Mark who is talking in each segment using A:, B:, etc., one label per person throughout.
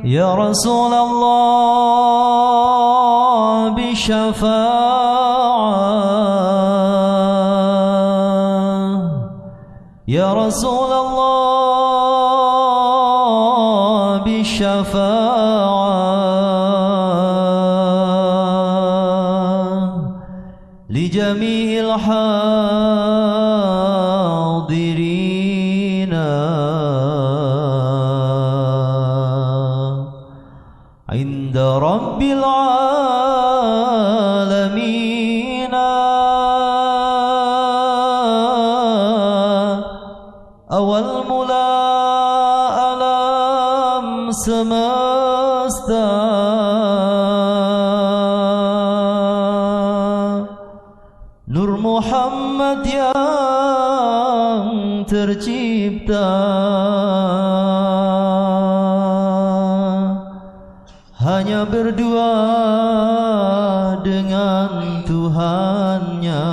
A: يا رسول الله بالشفاعة يا رسول الله بالشفاعة لجميع الحاضرين عند رب العالمين awal mula alam semesta Nur Muhammad yang tercipta hanya berdua dengan Tuhannya.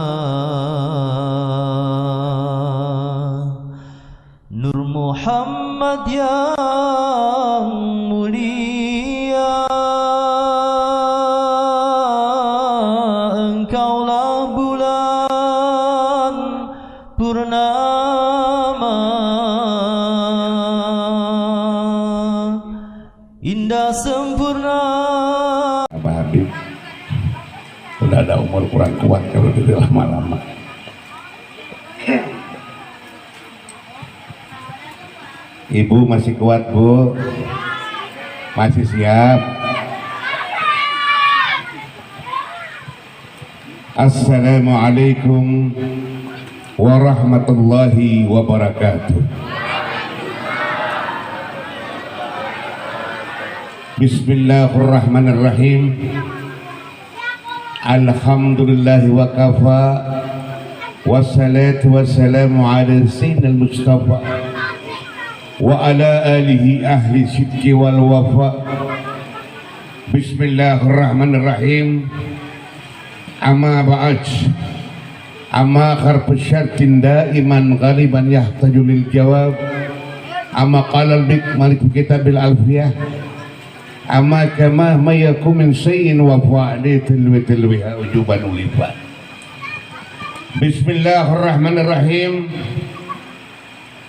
A: Nur Muhammad yang mulia, engkaulah bulan purnama, indah sempurna.
B: Pak Habib udah ada umur kurang kuat kalau gitu lama-lama. Ibu masih kuat, Bu? Masih siap? Assalamualaikum warahmatullahi wabarakatuh. Bismillahirrahmanirrahim. Alhamdulillahi wa kafa, wassalatu wassalamu ala sayyidil Mustafa wa ala alihi ahli sidqi wal wafa. Bismillahirrahmanirrahim. Amma ba'd, amma kharfu syartin daiman ghaliban yahtaju lil jawab, amma qala al-malik kitabil alfiyah, amma kama mayakum min sayyin wa fa'litil witilwiha ujuban ulifa. Bismillahirrahmanirrahim.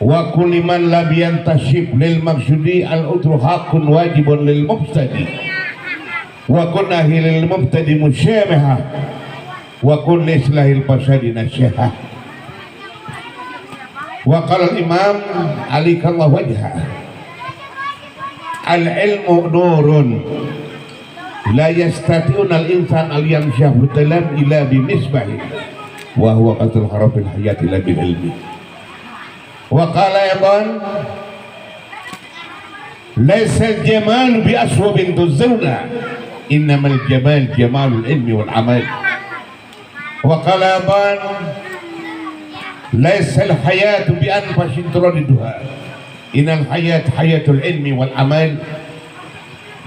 B: Wa kulli man lam yantashib lil maksudi al udru haqqun wajibun lil mubtadi wa kunna lil mubtadi musyamaha wa kulli islahil fasadi nasyaha. Wa qala al imam alikallahu wajha, al ilmu nurun la yastati'una al insan al yamshahu talam ila bi misbahi wa huwa qatul harafil hayati la bil ilmi. Wa qala aydan laysa al-jamal bi aswabin tuzawna innamal jamal jamalul ilmi wal amal. Wa qala aydan laysa al-hayatu bi anfashin turadiduha innal hayat hayatul ilmi wal amal.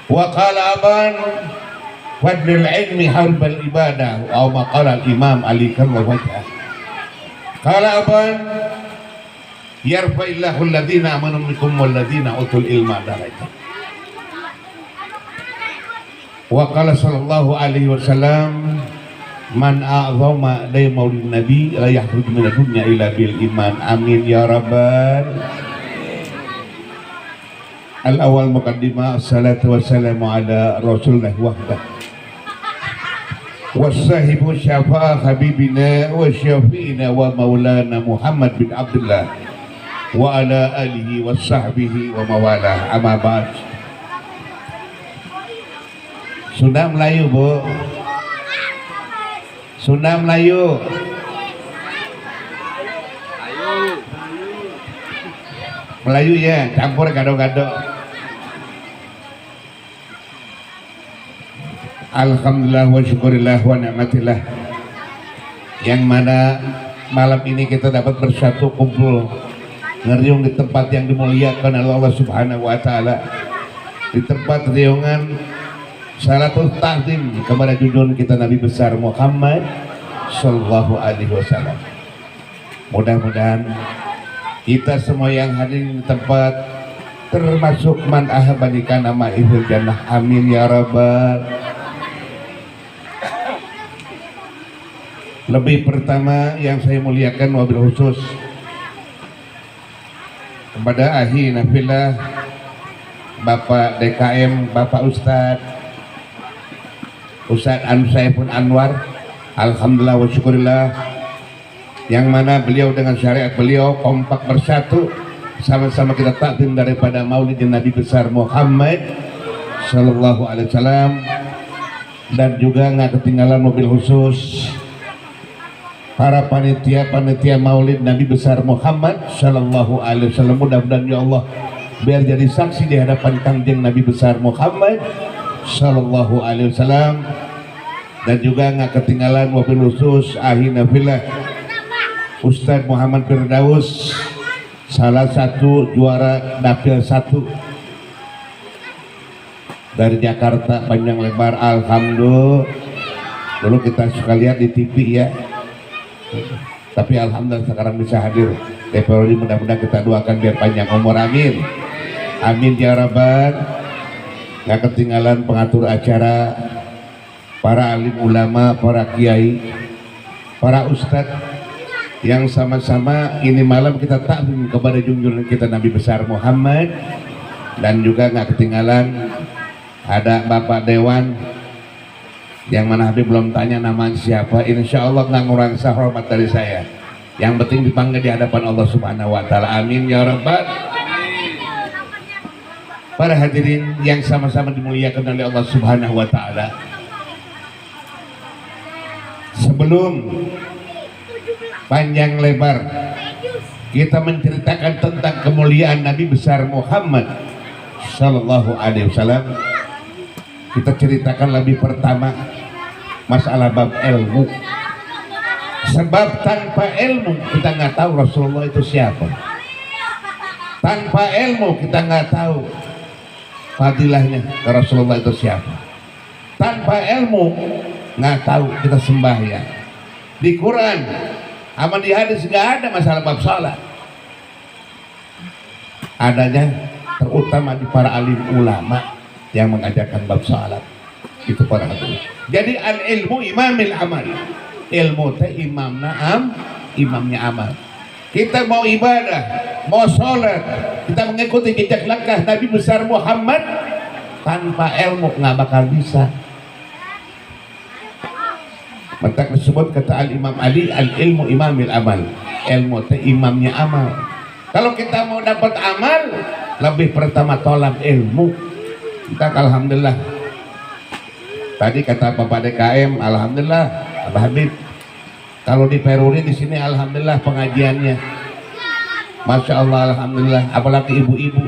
B: Wa qala aydan fadlul ilmi harbal ibadah aw ma qala al-imam Ali karramallahu wajhah. Qala aydan yarfa'illahu alladhina amanu minkum walladhina utul ilma darajat. Wa qala sallallahu alaihi wasallam man a'zama la maulid nabi la yakhruj min dunya illa bil iman. Amin ya rabbal. Al awal muqaddimah, assalatu wassalamu ala rasulillah wahdah wassahibu syafa'a habibina wa syafi'ina wa maulana Muhammad bin Abdullah wa ala alihi wa sahbihi wa mawalah. Amma ba'd. Sunda Melayu, Bu. Sunda Melayu. Melayu ya, campur gado-gado. Alhamdulillah wa syukurillah wa ni'matillah, yang mana malam ini kita dapat bersatu kumpul ngeriung di tempat yang dimuliakan oleh Allah Subhanahu wa taala, di tempat riungan salatul ta'zim kepada junjungan kita Nabi besar Muhammad sallallahu alaihi wasallam. Mudah-mudahan kita semua yang hadir di tempat termasuk man ahabani kana ma'ihul jannah, amin ya rabbal. Lebih pertama yang saya muliakan wabil khusus kepada ahi nafillah Bapak DKM, Bapak Ustadz Ansaifun Anwar, alhamdulillah wa syukurillah, yang mana beliau dengan syariat beliau kompak bersatu, sama-sama kita takdim daripada maulid Nabi besar Muhammad sallallahu alaihi wasallam. Dan juga nggak ketinggalan mobil khusus para panitia maulid Nabi besar Muhammad sallallahu alaihi wasallam. Mudah-mudahan ya Allah biar jadi saksi di hadapan kanjeng Nabi besar Muhammad sallallahu alaihi wasallam. Dan juga nggak ketinggalan mobil khusus ahina fillah Ustadz Muhammad Firdaus, salah satu juara dapil 1 dari Jakarta, panjang lebar, alhamdulillah. Dulu kita suka lihat di TV ya, tapi alhamdulillah sekarang bisa hadir. TPRI mudah-mudahan kita doakan biar panjang umur, amin amin ya rabbal. Nggak ketinggalan pengatur acara, para alim ulama, para kiai, para ustadz yang sama-sama ini malam kita takdim kepada junjungan kita Nabi besar Muhammad. Dan juga nggak ketinggalan ada Bapak Dewan yang mana Habib belum tanya nama siapa. Insya Allah nggak ngurang hormat dari saya, yang penting dipanggil di hadapan Allah Subhanahu wa Ta'ala, amin ya rabbal. Para hadirin yang sama-sama dimuliakan oleh Allah Subhanahu wa Ta'ala, sebelum panjang lebar kita menceritakan tentang kemuliaan Nabi besar Muhammad sallallahu alaihi wasallam, kita ceritakan lebih pertama masalah bab ilmu. Sebab tanpa ilmu kita nggak tahu Rasulullah itu siapa. Tanpa ilmu kita nggak tahu fadilahnya Rasulullah itu siapa. Tanpa ilmu nggak tahu kita sembahyang. Di Quran sama di hadis nggak ada masalah bab salat. Adanya terutama di para alim ulama yang mengajarkan bab salat, itu para hadirin. Jadi al ilmu imamil amal, ilmu teh imamnya amal. Kita mau ibadah, mau sholat, kita mengikuti jejak langkah Nabi besar Muhammad, tanpa ilmu nggak bakal bisa. Maka disebut kata Al-Imam Ali, al-ilmu imamil amal, ilmu teh imamnya amal. Kalau kita mau dapat amal, lebih pertama tolak ilmu. Kita alhamdulillah. Tadi kata Bapak DKM, alhamdulillah, Pak Habib. Kalau di Peruri di sini alhamdulillah pengajiannya, masya Allah, alhamdulillah. Apalagi ibu-ibu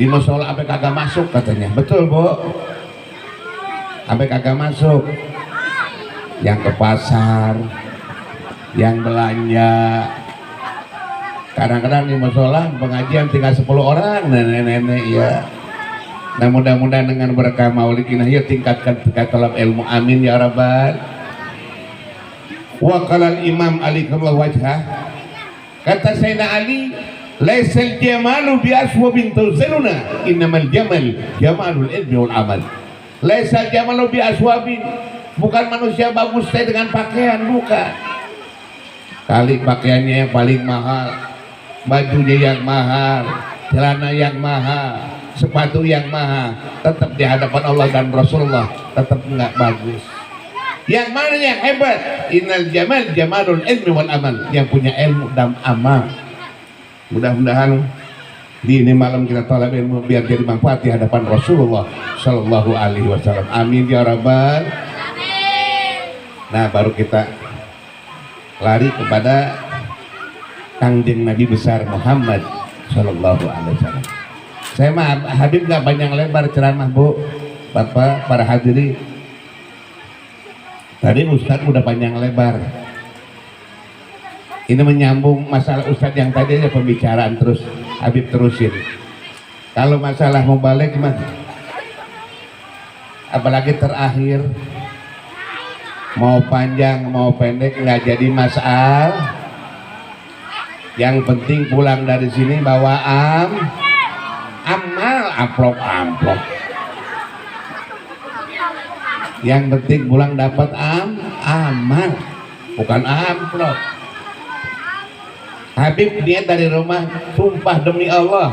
B: di musola sampai kagak masuk katanya, betul Bu? Sampai kagak masuk. Yang ke pasar, yang belanja, kadang-kadang di musola pengajian tinggal 10 orang, nenek-nenek ya. Nah mudah-mudahan dengan berkah maulid ini ya tingkatkan talab ilmu, amin ya rabbal. Wa qala Imam Ali karramallahu wajhah, kata Sayyidina Ali, laisal jamalu bi aswabin tuziluna, innamal jamal jamalul ilmi wal amal. Laisal jamalu bi aswabin, bukan manusia bagus dengan pakaian, bukan. Kali pakaiannya yang paling mahal, bajunya yang mahal, celana yang mahal, sepatu yang mahal, tetap di hadapan Allah dan Rasulullah tetap enggak bagus. Yang mana yang hebat? Innal jamal jamalul ilmi wal amal, yang punya ilmu dan amal. Mudah-mudahan di ini malam kita talab ilmu biar jadi manfaat di hadapan Rasulullah sallallahu alaihi wasallam, amin ya rabbal. Nah baru kita lari kepada kanjeng Nabi besar Muhammad sallallahu alaihi wasallam. Saya mah Habib nggak banyak lebar ceramah Bu, Bapak, para hadirin. Tadi Ustadz udah panjang lebar. Ini menyambung masalah Ustadz yang tadi aja pembicaraan, terus Habib terusin. Kalau masalah mau balik gimana? Apalagi terakhir, mau panjang mau pendek nggak jadi masalah. Yang penting pulang dari sini bawa amal, amplop. Yang penting pulang dapat amal, bukan amplop. Habib niat dari rumah, sumpah demi Allah,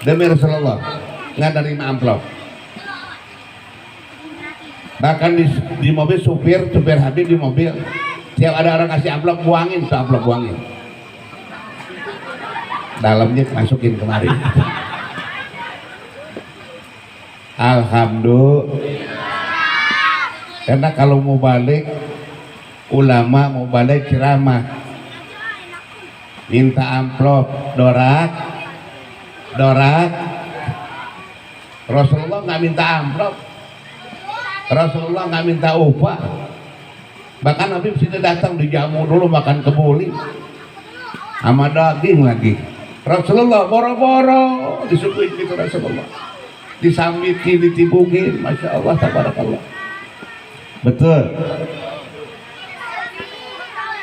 B: demi Rasulullah, nggak nerima amplop. Bahkan di mobil supir Habib di mobil, tiap ada orang kasih amplop, buangin tuh amplop, buangin. Dalamnya masukin kemari. Alhamdulillah. Karena kalau mau balik, ulama mau balik ceramah, minta amplop, dorak. Rasulullah nggak minta amplop, Rasulullah nggak minta upah. Bahkan Habib sini datang dijamu dulu, makan kebuli sama daging lagi. Rasulullah boro-boro disuguhin gitu, Rasulullah disambiti, ditibungin, masya Allah, tabarakallah. Betul.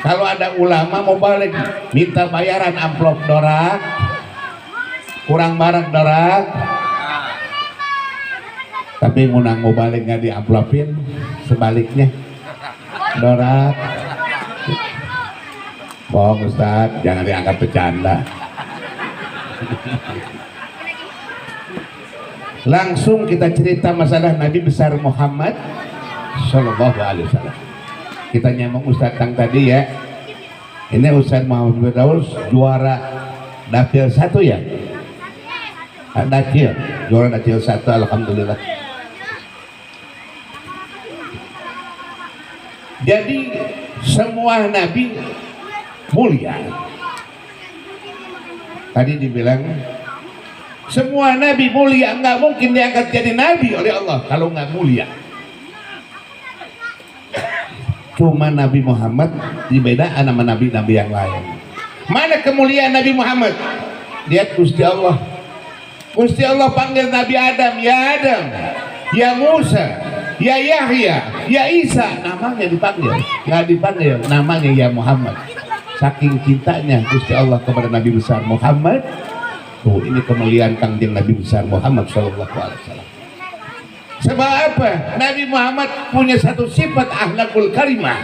B: Kalau ada ulama mau balik, minta bayaran amplop, dorak, kurang barang, dorak. Tapi ngunang mau balik nggak diamplopin, sebaliknya dorak. Bohong Ustaz, jangan dianggap bercanda. Langsung kita cerita masalah Nabi besar Muhammad Sallallahu Alaihi Wasallam. Kita nyambung Ustaz Tang tadi ya. Ini Ustaz Muhammad Firdaus juara dapil 1 ya. Dapil, juara dapil 1, alhamdulillah. Jadi semua nabi mulia. Tadi dibilang semua nabi mulia, nggak mungkin diangkat jadi nabi oleh Allah kalau nggak mulia. Cuma Nabi Muhammad dibedakan sama nabi-nabi yang lain. Mana kemuliaan Nabi Muhammad? Lihat Gusti Allah. Gusti Allah panggil Nabi Adam, ya Adam, ya Musa, ya Yahya, ya Isa, namanya dipanggil, nggak dipanggil namanya ya Muhammad. Saking cintanya Gusti Allah kepada Nabi besar Muhammad. Tuh, ini kemuliaan Kangjeng Nabi besar Muhammad Sallallahu Alaihi Wasallam. Sebab apa? Nabi Muhammad punya satu sifat akhlakul karimah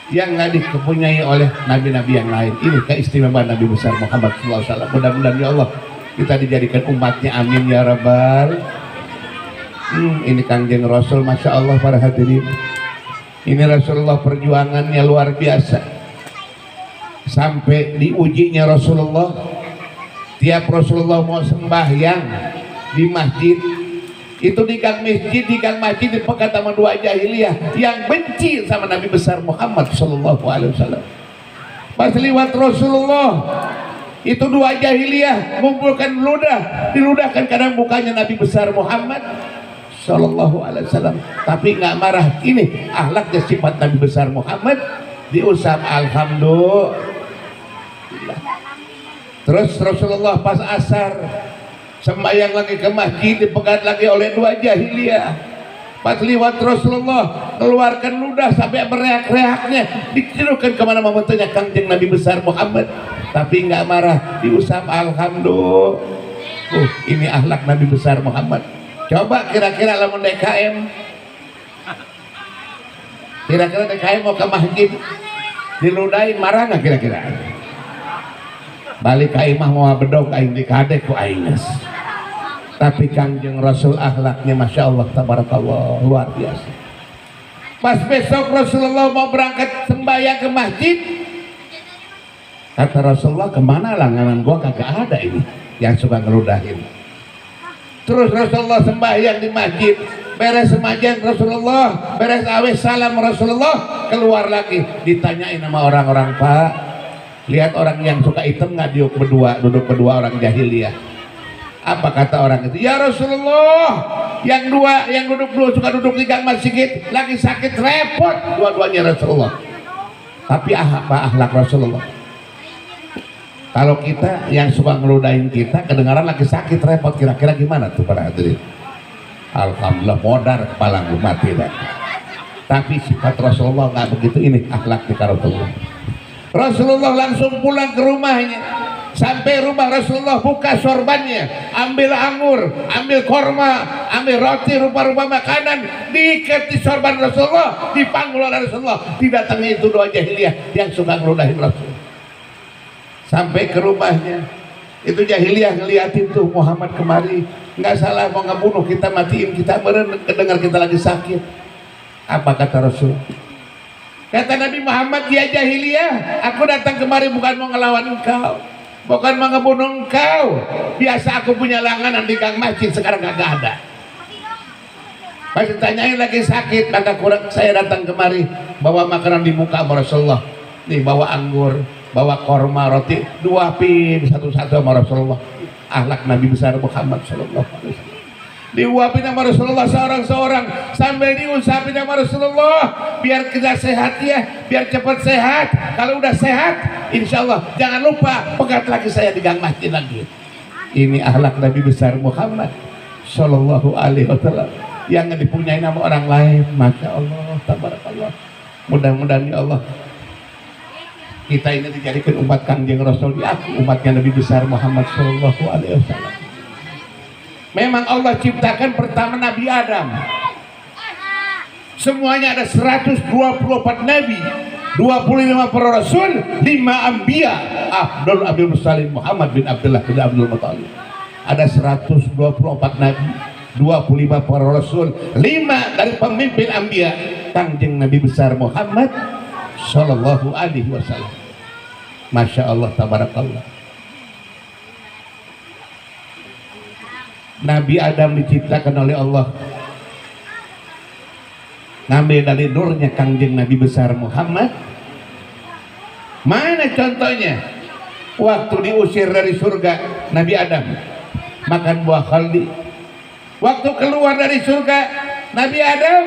B: yang nggak dipunyai oleh nabi-nabi yang lain. Ini keistimewaan Nabi besar Muhammad Sallallahu Alaihi Wasallam. Mudah-mudahan ya Allah kita dijadikan umatnya, amin ya rabbal. Ini Kangjeng Rasul, masya Allah para hadirin. Ini Rasulullah perjuangannya luar biasa. Sampai diujinya Rasulullah, tiap Rasulullah mau sembahyang di masjid, itu di gang masjid dipegat sama 2 jahiliyah yang benci sama Nabi besar Muhammad Sallallahu Alaihi Wasallam. Pas lewat Rasulullah, itu 2 jahiliyah mengumpulkan diludahkan kadang mukanya Nabi besar Muhammad Sallallahu Alaihi Wasallam, tapi nggak marah. Ini akhlaknya sifat Nabi besar Muhammad, diusap alhamdulillah. Terus Rasulullah pas asar sembahyang lagi ke masjid, dipegat lagi oleh 2 jahiliyah. Pas lewat Rasulullah keluarkan ludah sampai bereak-reaknya, ditirukan kemana-mana tanya Kangjeng Nabi besar Muhammad, tapi nggak marah, diusap alhamdulillah. Ini akhlak Nabi besar Muhammad. Coba kira-kira lamun DKM, kira-kira DKM mau ke masjid diludahin, marah nggak kira-kira? Balik ke imah mau bedog aing dikadek ku aing. Tapi Kangjeng Rasul akhlaknya masya Allah tabarakallah luar biasa. Pas besok Rasulullah mau berangkat sembahyang ke masjid, kata Rasulullah, kemana langganan gua kagak ada ini yang suka ngeludahin. Terus Rasulullah sembahyang di masjid, beres sembahyang Rasulullah, beres awes salam Rasulullah, keluar lagi ditanyain sama orang-orang, Pak, lihat orang yang suka hitam nggak duduk berdua orang jahiliyah. Apa kata orang itu? Ya Rasulullah, yang duduk suka duduk di gang masjid lagi sakit repot dua-duanya Rasulullah. Tapi apa akhlak Rasulullah? Kalau kita yang suka ngeludahin kita kedengaran lagi sakit repot, kira-kira gimana tuh para hadirin? Alhamdulillah modar kepala mati dah. Tapi sifat Rasulullah nggak begitu. Ini akhlak kita Rasulullah. Rasulullah langsung pulang ke rumahnya. Sampai rumah Rasulullah buka sorbannya, ambil anggur, ambil korma, ambil roti, rupa-rupa makanan, diikat di sorban Rasulullah, dipanggul oleh Rasulullah. Didatangi itu doa jahiliyah yang suka ngeludahin Rasul. Sampai ke rumahnya, itu jahiliyah ngeliatin tuh Muhammad kemari, nggak salah mau ngebunuh kita, matiin kita, kedengar kita lagi sakit. Apa kata Rasul? Kata Nabi Muhammad, dia jahiliyah, aku datang kemari bukan mau ngelawan engkau, bukan mau ngebunuh engkau. Biasa aku punya langganan di gang masjid, sekarang kagak ada. Pas ditanyain lagi sakit, maka saya datang kemari bawa makanan di muka Rasulullah. Nih bawa anggur, bawa korma, roti, dua pin satu-satu sama Rasulullah. Akhlak Nabi besar Muhammad sallallahu alaihi wasallam. Diuapin sama Rasulullah seorang-seorang, sambil diusapin sama Rasulullah, biar kita sehat ya, biar cepat sehat. Kalau udah sehat, insya Allah jangan lupa pegat lagi saya di gang masjid lagi. Ini akhlak Nabi besar Muhammad sallallahu alaihi wasallam yang dipunyai nama orang lain. Masya Allah, tabarakallah. Mudah-mudahan ya Allah kita ini dijadikan umat Kangjeng Rasul, diaku umatnya Nabi besar Muhammad sallallahu alaihi wasallam. Memang Allah ciptakan pertama Nabi Adam. Semuanya ada 124 nabi, 25 para rasul, 5 anbiya. Abdul Abdul Salim Muhammad bin Abdullah bin Abdul Muttalib. Ada 124 nabi, 25 para rasul, 5 dari pemimpin anbiya, Kangjeng Nabi besar Muhammad sallallahu alaihi wasallam. Masya Allah, tabarakallah. Nabi Adam diciptakan oleh Allah, ngambil dari nurnya Kangjeng Nabi besar Muhammad. Mana contohnya? Waktu diusir dari surga Nabi Adam makan buah khaldi. Waktu keluar dari surga Nabi Adam,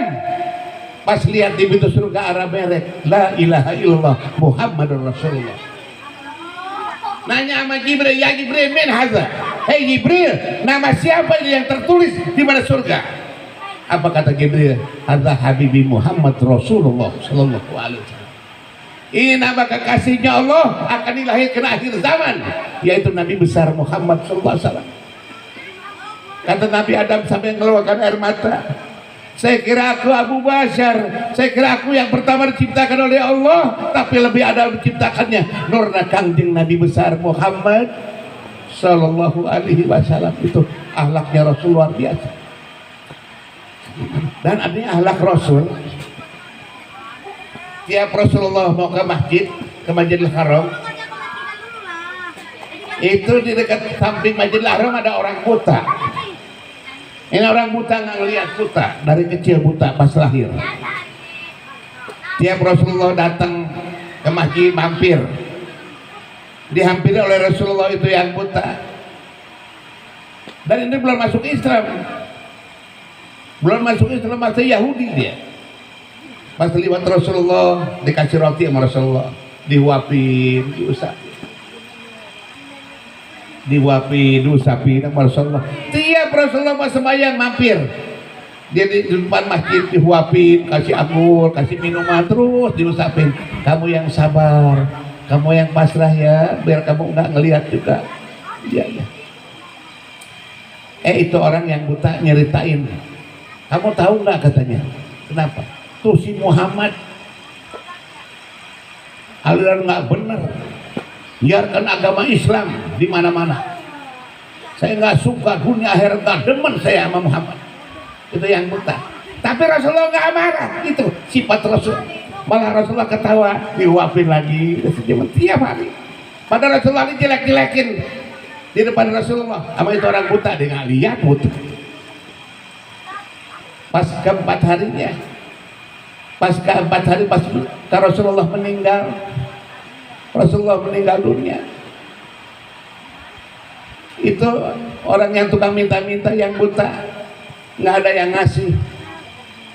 B: pas lihat di pintu surga arah merek la ilaha illallah Muhammadur Rasulullah. Nanya sama Jibril, ya Jibril, min haza, hei Jibril, nama siapa ini yang tertulis di mana surga? Apa kata Jibril? Hadza Habibi Muhammad Rasulullah sallallahu alaihi wasallam. Ini nama kekasihnya Allah akan dilahirkan akhir zaman, yaitu Nabi besar Muhammad sallallahu alaihi wasallam. Kata Nabi Adam sampai mengeluarkan air mata. Saya kira aku Abu Bashar, saya kira aku yang pertama diciptakan oleh Allah, tapi lebih ada diciptakannya nurna Kangjeng Nabi besar Muhammad sallallahu alaihi wasallam. Itu akhlaknya Rasul luar biasa. Dan artinya akhlak Rasul, tiap Rasulullah mau ke masjid, ke Masjidil Haram, itu di dekat samping Masjidil Haram ada orang buta. Ini orang buta nggak ngelihat buta, dari kecil buta pas lahir. Tiap Rasulullah datang ke masjid mampir, dihampiri oleh Rasulullah itu yang buta. Dan ini belum masuk Islam, belum masuk Islam, masih Yahudi dia. Pas lewat Rasulullah dikasih roti sama Rasulullah, diuapin, diusapin sama Rasulullah. Tiap Rasulullah pas sembahyang mampir, dia di depan masjid diuapin, kasih anggur, kasih minuman, terus diusapin. Kamu yang sabar, kamu yang pasrah ya, biar kamu nggak ngelihat juga. Iya ya. Itu orang yang buta nyeritain, kamu tahu nggak katanya? Kenapa? Tuh si Muhammad aliran nggak bener, biarkan agama Islam di mana-mana. Saya nggak suka dunia akhirat, nggak demen saya sama Muhammad. Itu yang buta. Tapi Rasulullah nggak marah, itu sifat Rasul. Malah Rasulullah ketawa, diuapin lagi, tiap hari. Padahal Rasulullah ini jelek-jelekin di depan Rasulullah. Sama itu orang buta, dia nggak lihat buta. Pas keempat harinya, pas Rasulullah meninggal, dunia. Itu orang yang tukang minta-minta, yang buta, nggak ada yang ngasih.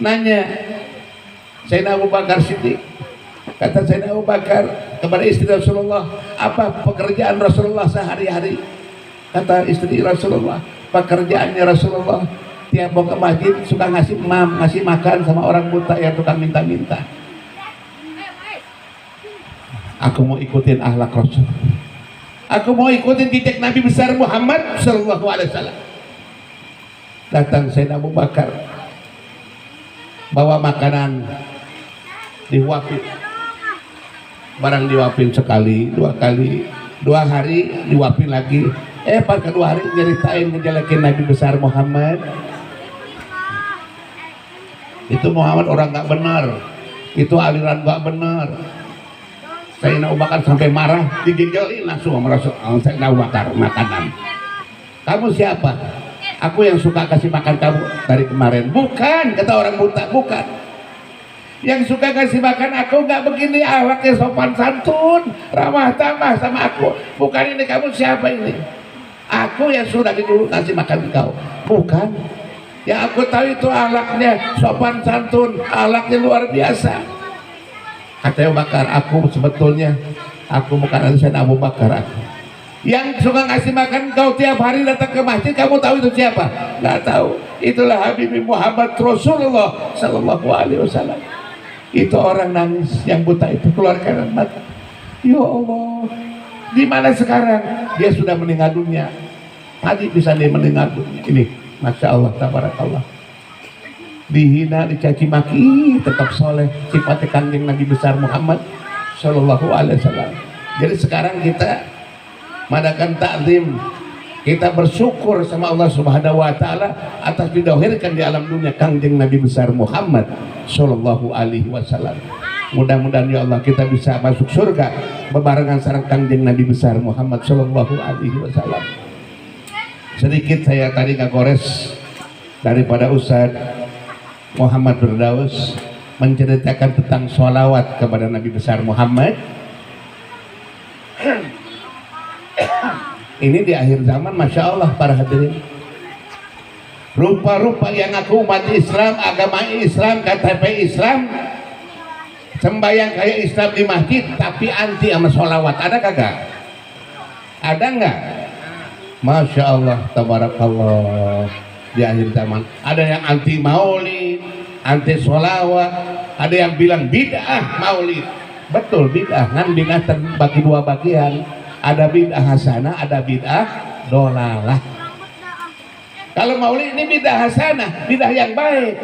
B: Nanya Sayyidina Abu Bakar Siddiq, kata Sayyidina Abu Bakar kepada istri Rasulullah, apa pekerjaan Rasulullah sehari-hari? Kata istri Rasulullah, pekerjaannya Rasulullah tiap mau ke masjid suka ngasih makan sama orang buta yang tukang minta-minta. Aku mau ikutin akhlak Rasul. Aku mau ikutin jejak Nabi besar Muhammad sallallahu alaihi wasallam. Datang Sayyidina Abu Bakar, bawa makanan, diwapin. Barang diwapin sekali, 2 kali, 2 hari diwapin lagi. Pas kedua hari nyeritain ngejelekin Nabi besar Muhammad. Itu Muhammad orang gak benar, itu aliran gak benar. Sayyidina Abu Bakar sampai marah, dijejelin langsung sama Rasul. Sayyidina Abu Bakar makanan. Kamu siapa? Aku yang suka kasih makan kamu dari kemarin. Bukan, kata orang buta, bukan. Yang suka kasih makan aku nggak begini, akhlaknya sopan santun, ramah tamah sama aku. Bukan ini, kamu siapa ini? Aku yang sudah dulu kasih makan kau. Bukan. Yang aku tahu itu akhlaknya sopan santun, akhlaknya luar biasa. Kata Abu Bakar, aku sebetulnya aku bukan Sayyidina Abu Bakar. Aku yang suka ngasih makan kau tiap hari datang ke masjid. Kamu tahu itu siapa? Nggak tahu. Itulah Habibie Muhammad Rasulullah sallallahu alaihi wasallam. Itu orang nangis yang buta itu, keluarkan mata. Ya Allah, di mana sekarang? Dia sudah meninggal dunia. Tadi bisa dia meninggal dunia. Ini, masya Allah, tabarakallah. Dihina, dicaci maki, tetap soleh. Sifatnya kanjeng Nabi besar Muhammad sallallahu alaihi wasallam. Jadi sekarang kita madakan taklim, kita bersyukur sama Allah Subhanahu wa taala atas didahirkan di alam dunia kanjeng Nabi besar Muhammad sallallahu alaihi wasallam. Mudah-mudahan ya Allah kita bisa masuk surga bebarengan sareng kanjeng Nabi besar Muhammad sallallahu alaihi wasallam. Sedikit saya tadi ngagores daripada Ustaz Muhammad Firdaus menceritakan tentang sholawat kepada Nabi besar Muhammad. Ini di akhir zaman, masya Allah para hadirin. Rupa-rupa yang aku umat Islam, agama Islam, KTP Islam, sembahyang kayak Islam di masjid, tapi anti sama sholawat. Ada kagak? Ada enggak? Masya Allah, tabarakallah. Di akhir zaman ada yang anti maulid, anti sholawat, ada yang bilang bid'ah maulid. Betul, bid'ah kan, bid'ah terbagi 2 bagian. Ada bid'ah hasanah, ada bid'ah dolalah. Kalau maulid ini bid'ah hasanah, bid'ah yang baik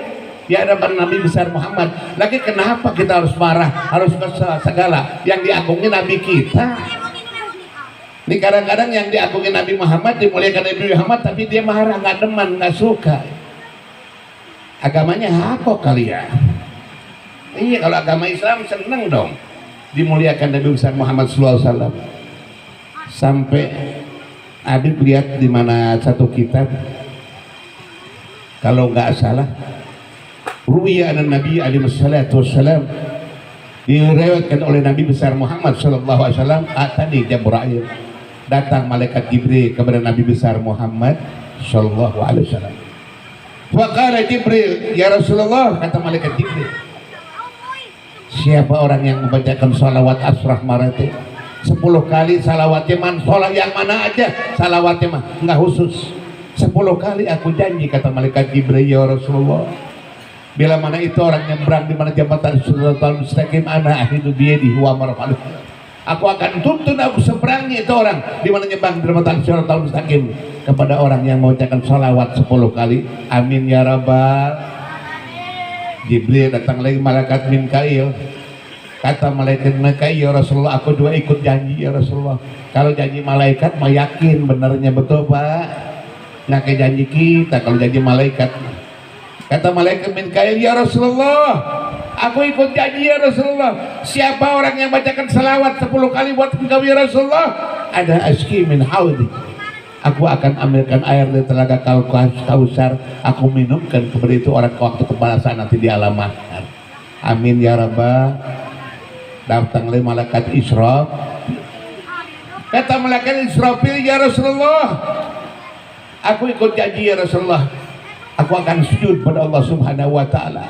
B: di hadapan Nabi besar Muhammad. Lagi kenapa kita harus marah, harus kesal segala yang diagungin Nabi kita? Ini kadang-kadang yang diagungin Nabi Muhammad, dimuliakan Nabi Muhammad, tapi dia marah, nggak demen, nggak suka. Agamanya apa kali ya? Iya, kalau agama Islam seneng dong dimuliakan Nabi besar Muhammad SAW. Sampai Habib lihat di mana satu kitab, kalau nggak salah, ruwiya an Nabi alaihi salatu wassalam, diriwayatkan oleh Nabi besar Muhammad sallallahu alaihi wasallam, tadi Jibril, datang malaikat Jibril kepada Nabi besar Muhammad sallallahu alaihi wasallam. Wa qala Jibril, ya Rasulullah, kata malaikat Jibril, siapa orang yang membacakan salawat asrah marati 10 kali, salawatnya man sholat yang mana aja, salawatnya mah nggak khusus, 10 kali aku janji, kata malaikat Jibril, ya Rasulullah, bila mana itu orang nyebrang di mana jembatan Shiratal Mustaqim, ana ahidu biyadi huwa marfaluh, aku akan tuntun, aku seberangnya itu orang di mana nyebrang di jembatan Shiratal Mustaqim kepada orang yang mengucapkan salawat 10 kali. Amin ya rabbal. Jibril datang lagi malaikat Mikail. Kata malaikat Mikail, ya Rasulullah, aku juga ikut janji ya Rasulullah. Kalau janji malaikat mah yakin benernya betul Pak, nggak kayak janji kita. Kalau janji malaikat, kata malaikat Mikail, ya Rasulullah, aku ikut janji ya Rasulullah. Siapa orang yang bacakan selawat 10 kali buat engkau ya Rasulullah, ada aski min haudi, aku akan ambilkan air dari telaga Kausar, aku minumkan kepada itu orang ke waktu kebalasan nanti di alam mahsyar. Amin ya rabbal. Datang oleh malaikat Israf. Kata malaikat Israfil, ya Rasulullah, aku ikut janji ya Rasulullah, aku akan sujud pada Allah Subhanahu wa taala.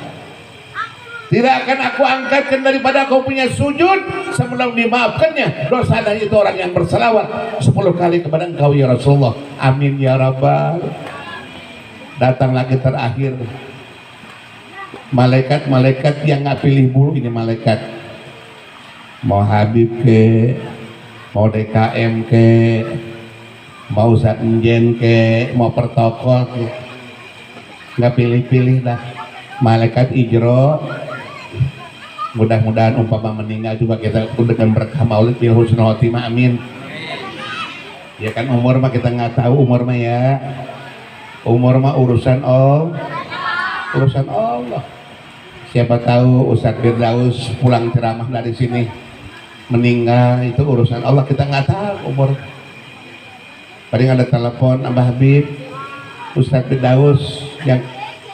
B: Tidak akan aku angkatkan daripada kau punya sujud sebelum dimaafkannya dosa dari itu orang yang berselawat 10 kali kepada engkau ya Rasulullah. Amin ya rabbal. Datang lagi terakhir malaikat yang nggak pilih bulu, ini malaikat mau Habib ke, mau DKM ke, mau Satjen ke, mau protokol ke, nggak pilih-pilih dah. Malaikat ijro, mudah-mudahan umpama meninggal juga kita dengan berkah maulid bil husnul khotimah, amin. Ya kan umur mah kita nggak tahu umur mah ya, umur mah urusan Allah. Siapa tahu Ustadz Firdaus pulang ceramah dari sini meninggal, itu urusan Allah, kita nggak tahu umur. Paling ada telepon Abah Habib, Ustadz Firdaus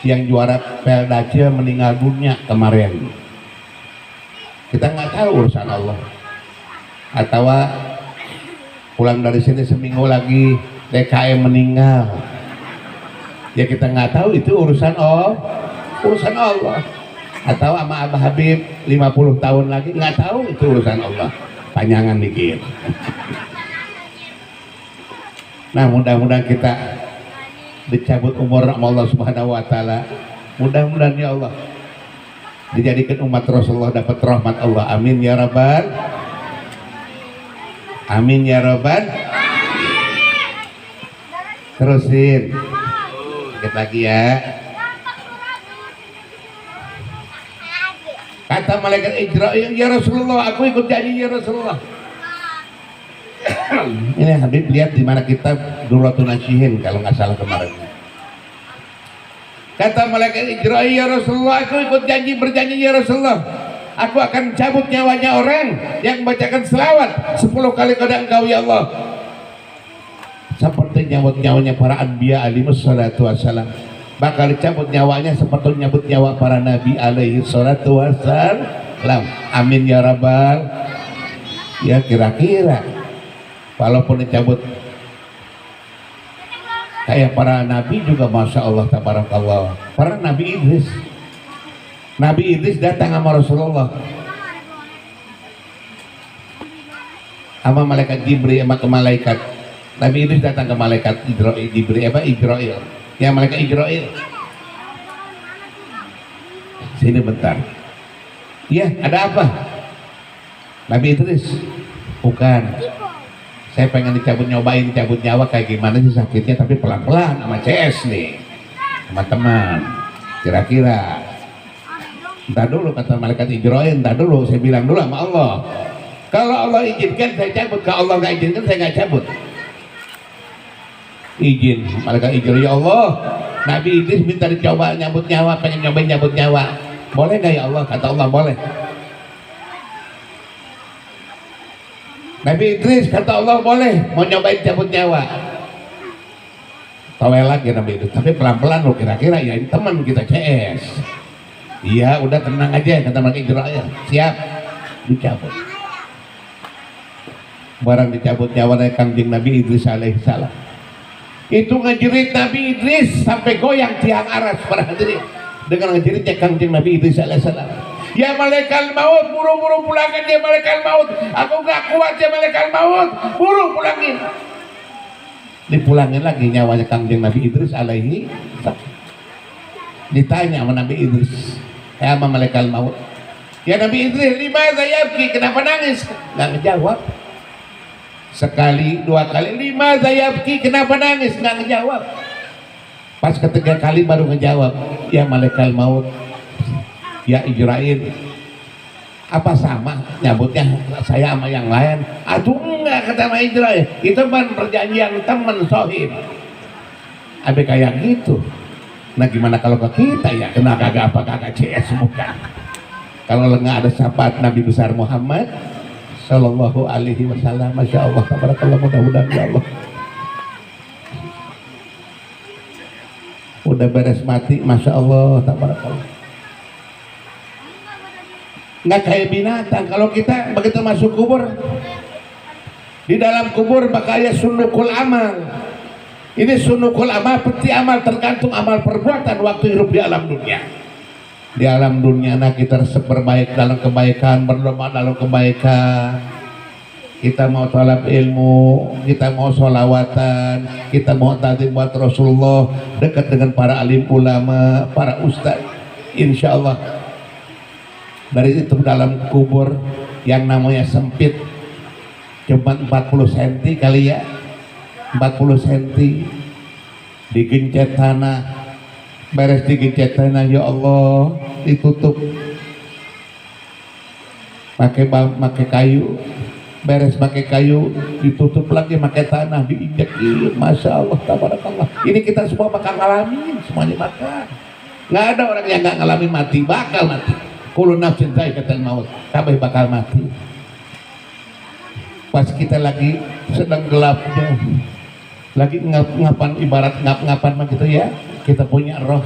B: yang juara Peldace meninggal dunia kemarin. Kita nggak tahu urusan Allah. Atau pulang dari sini seminggu lagi DKM meninggal, ya kita nggak tahu, itu urusan Allah. Atau sama Abah Habib 50 tahun lagi, nggak tahu, itu urusan Allah. Panjangan dikit. Nah, mudah-mudahan kita dicabut umur Allah Subhanahu wa taala. Mudah-mudahan ya Allah dijadikan umat Rasulullah dapat rahmat Allah. Amin ya rabbal. Amin ya rabbal. Terusin. Dikit lagi ya. Kata malaikat Israil, ya Rasulullah, aku ikut janji ya Rasulullah. Ini Habib lihat di mana kita Duratul Nasihin kalau nggak salah kemarin. Kata malaikat Israil, ya Rasulullah, aku ikut berjanji ya Rasulullah. Aku akan cabut nyawanya orang yang membacakan selawat 10 kali kepada Engkau ya Allah. Seperti nyawanya para anbiya alaihi wassalatu wassalam. Bakal dicabut nyawanya seperti nyabut nyawa para nabi alaihi salatu wassalam. Amin ya rabbal. Ya kira-kira walaupun dicabut kayak para nabi juga masya Allah tabarakallah. Para Nabi Idris datang sama Rasulullah, sama malaikat Jibril, sama ke malaikat. Nabi Idris datang ke malaikat Jibril, ya malaikat Israil. Sini bentar. Iya, ada apa? Nabi Idris, bukan. Saya pengen nyobain cabut nyawa kayak gimana sih sakitnya, tapi pelan-pelan sama CS nih, sama teman. Kira-kira. Entar dulu kata malaikat Israil, entar dulu. Saya bilang dulu sama Allah. Kalau Allah izinkan saya cabut, kalau Allah nggak izinkan saya nggak cabut. Izin malaikat Israil, ya Allah, Nabi Idris minta dicoba nyabut nyawa, pengen nyobain nyabut nyawa, boleh nggak ya Allah? Kata Allah boleh. Nabi Idris kata Allah boleh, mau nyobain cabut nyawa. Tawel lagi Nabi Idris, tapi pelan-pelan loh, kira-kira ya ini teman kita CS. Iya udah tenang aja kata malaikat Israil, siap dicabut. Barang dicabut nyawa dari Kangjeng Nabi Idris alaihissalam, itu ngejerit Nabi Idris sampai goyang tiang aras para hadirin dengan ngejeritnya Kangjeng Nabi Idris alaihissalam. Ya malaikat maut, buru-buru pulangkan ya malaikat maut, aku gak kuat ya malaikat maut, buru pulangin. Dipulangin lagi nyawanya Kangjeng Nabi Idris alaihi. Ditanya sama Nabi Idris, ya sama malaikat maut, ya Nabi Idris, lima zayabki, kenapa nangis? Gak ngejawab. Sekali, dua kali, lima zayabki, kenapa nangis? Nggak ngejawab. Pas ketiga kali baru ngejawab, ya malaikat maut, ya Israil, apa sama nyabutnya saya sama yang lain? Aduh enggak, kata Mas Israil, itu kan perjanjian teman sohib. Abe kayak gitu. Nah gimana kalau ke kita ya, kena kagak apa kagak CS bukan. Kalau nggak ada syafaat Nabi besar Muhammad Sallallahu alaihi wasallam, masya Allah, tabarakallah, mudah-mudahan ya Allah. Udah beres mati, masya Allah, tabarakallah. Nggak kayak binatang. Kalau kita begitu masuk kubur, di dalam kubur bakal sunukul amal. Ini sunukul amal, peti amal, tergantung amal perbuatan waktu hidup di alam dunia. Di alam dunia nah kita resep berbaik dalam kebaikan, berlomba dalam kebaikan. Kita mau talab ilmu, kita mau sholawatan, kita mau ta'zim buat Rasulullah, dekat dengan para alim ulama, para ustaz. Insya Allah dari itu dalam kubur yang namanya sempit cuma 40 cm kali ya, 40 cm, digencet tanah, beres digencet tanah ya Allah ditutup pakai kayu, beres pakai kayu ditutup lagi pakai tanah, diinjak. Masya Allah, tabarakallah. Ini kita semua bakal ngalamin semuanya, bakal nggak ada orang yang nggak ngalamin mati, bakal mati. Kullu nafsin dha'iqatul maut, kabeh bakal mati. Pas kita lagi sedang gelapnya, lagi ngapan, ibarat ngap-ngapan begitu ya, kita punya roh,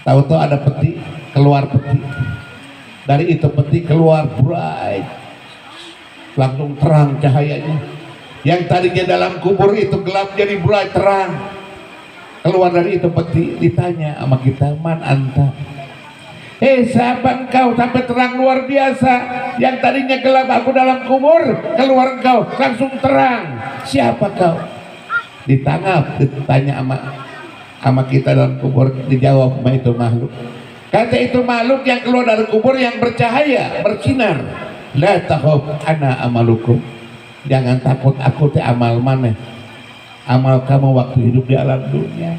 B: tahu-tahu ada peti, keluar peti, dari itu peti keluar bright, langsung terang cahayanya. Yang tadinya dalam kubur itu gelap jadi bright, terang. Keluar dari itu peti, ditanya sama kita, man anta, siapa engkau sampai terang luar biasa? Yang tadinya gelap aku dalam kubur, keluar engkau langsung terang. Siapa kau? Ditanya sama kita dalam kubur, dijawab sama itu makhluk. Kata itu makhluk yang keluar dari kubur yang bercahaya, bersinar. La takhaf ana amalukum. Jangan takut, aku teh amal mana? Amal kamu waktu hidup di alam dunia.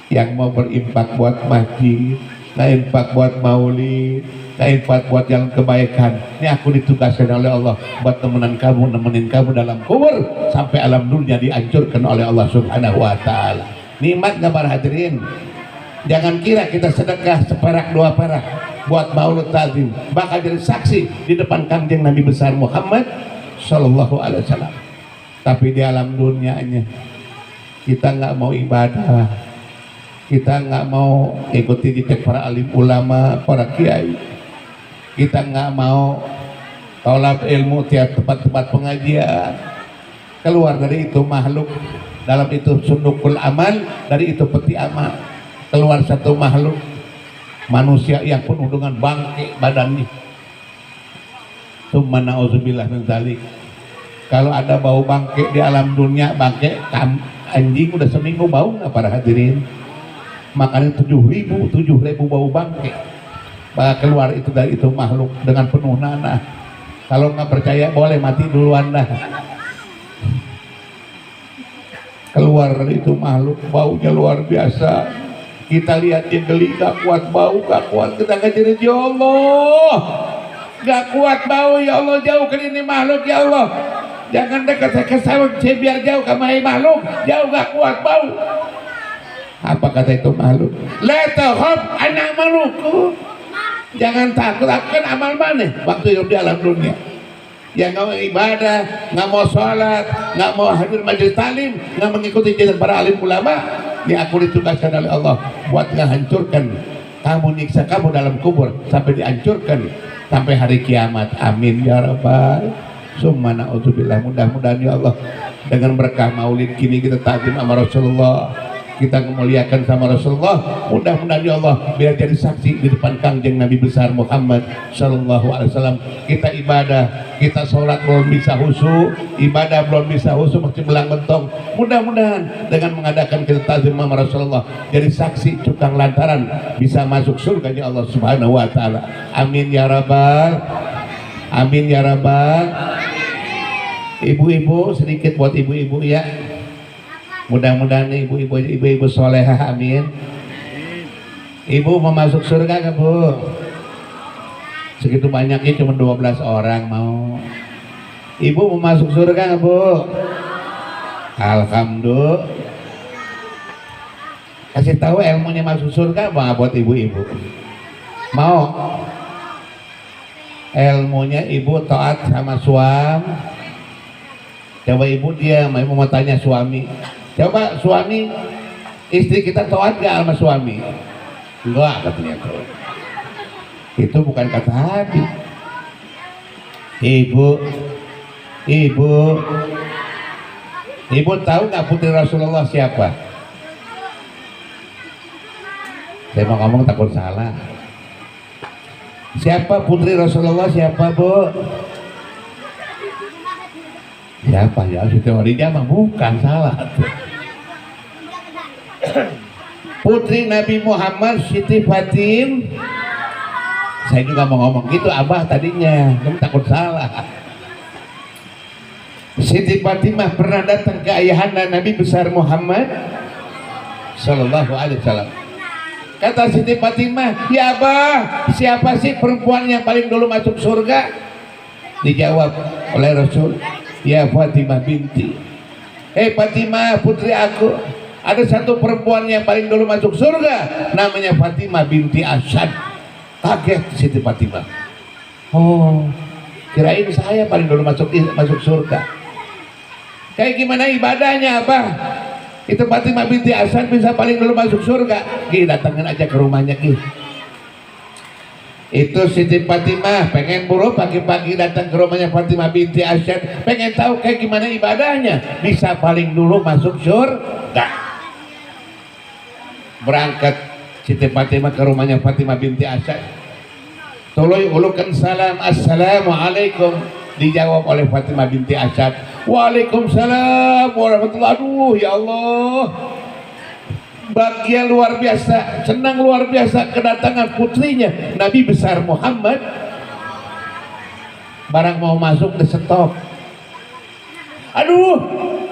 B: Yang mau berinfak buat masjid, infak buat maulid, infak buat jalan kebaikan. Ini aku ditugaskan oleh Allah buat nemenin kamu dalam kubur sampai alam dunia dihancurkan oleh Allah Subhanahu wa taala. Nikmat nggak para hadirin? Jangan kira kita sedekah seperak dua perak buat maulid ta'zim bakal jadi saksi di depan kanjeng Nabi besar Muhammad sallallahu alaihi wasallam. Tapi di alam dunianya kita nggak mau ibadah, kita nggak mau ikuti jejak para alim ulama, para kiai, kita nggak mau tolak ilmu tiap tempat-tempat pengajian. Keluar dari itu makhluk, dalam itu sundukul amal, dari itu peti amal, keluar satu makhluk manusia yang penuh dengan bangke badannya. Tsumma na'udzubillah min dzalik. Kalau ada bau bangke di alam dunia, bangke anjing udah seminggu bau nggak para hadirin? Makanya 7.000 bau bangke bakal keluar itu dari itu makhluk dengan penuh nanah. Kalau nggak percaya boleh mati duluan dah. Keluar dari itu makhluk, baunya luar biasa. Kita lihat dia geli, gak kuat bau, gak kuat, kita ngajarin, ya Allah gak kuat bau, ya Allah jauhkan ini makhluk, ya Allah jangan dekat saya biar jauh sama makhluk, jauh gak kuat bau. Apa kata itu makhluk? La takhaf ana amalukum. Jangan takut, aku kan amal mana waktu hidup di alam dunia. Yang nggak mau ibadah, nggak mau sholat, nggak mau hadir majelis talim, nggak mengikuti jalan para alim ulama, ini aku ditugaskan oleh Allah buat ngehancurkan kamu, nyiksa kamu dalam kubur sampai dihancurkan sampai hari kiamat. Amin ya rabbal. Summa na'udzubillah. Mudah-mudahan ya Allah dengan berkah maulid kini kita ta'zim sama Rasulullah, kita memuliakan sama Rasulullah. Mudah-mudahan ya Allah biar jadi saksi di depan kanjeng Nabi besar Muhammad sallallahu alaihi wasallam. Kita ibadah, kita sholat belum bisa khusyuk, ibadah belum bisa khusyuk, masih belang bentong. Mudah-mudahan dengan mengadakan kita ta'zim sama Rasulullah jadi saksi cukang lantaran bisa masuk surga ya Allah Subhanahu wa taala. Amin ya rabbal. Amin ya rabbal. Ibu-ibu, sedikit buat ibu-ibu ya. Mudah-mudahan ibu-ibu solehah, amin. Ibu mau masuk surga nggak bu? Segitu banyaknya cuma 12 orang mau. Ibu mau masuk surga nggak bu? Alhamdulillah. Kasih tahu ilmunya masuk surga apa buat ibu-ibu? Mau? Ilmunya ibu taat sama suami. Coba ibu dia mau tanya suami. Coba suami, istri kita taat gak sama suami? Enggak katanya tuh. Itu bukan kata hati. Ibu tahu nggak putri Rasulullah siapa? Saya mau ngomong takut salah. Siapa putri Rasulullah siapa bu? Siapa ya? Teorinya mah bukan salah. Putri Nabi Muhammad Siti Saya juga mau ngomong gitu Abah tadinya, kamu takut salah. Siti Fatimah pernah datang ke ayahanda Nabi besar Muhammad Sallallahu Alaihi Wasallam. Kata Siti Fatimah, ya Abah, siapa sih perempuan yang paling dulu masuk surga? Dijawab oleh Rasul, ya Fatimah binti. Fatimah putri aku, ada satu perempuan yang paling dulu masuk surga, namanya Fatimah binti Asad. Kaget Siti Fatimah. Oh, kirain saya paling dulu masuk surga. Kayak gimana ibadahnya Abah? Itu Fatimah binti Asad bisa paling dulu masuk surga. Ki, datangin aja ke rumahnya Ki. Itu Siti Fatimah pengen buru pagi-pagi datang ke rumahnya Fatimah binti Asad, pengen tahu kayak gimana ibadahnya bisa paling dulu masuk surga. Berangkat Siti Fatimah ke rumahnya Fatimah binti Asad. Tuluy ulukan salam, assalamualaikum. Dijawab oleh Fatimah binti Asad, waalaikumsalam warahmatullahi. Aduh ya Allah, bahagia luar biasa, senang luar biasa kedatangan putrinya Nabi besar Muhammad. Barang mau masuk di stop. Aduh,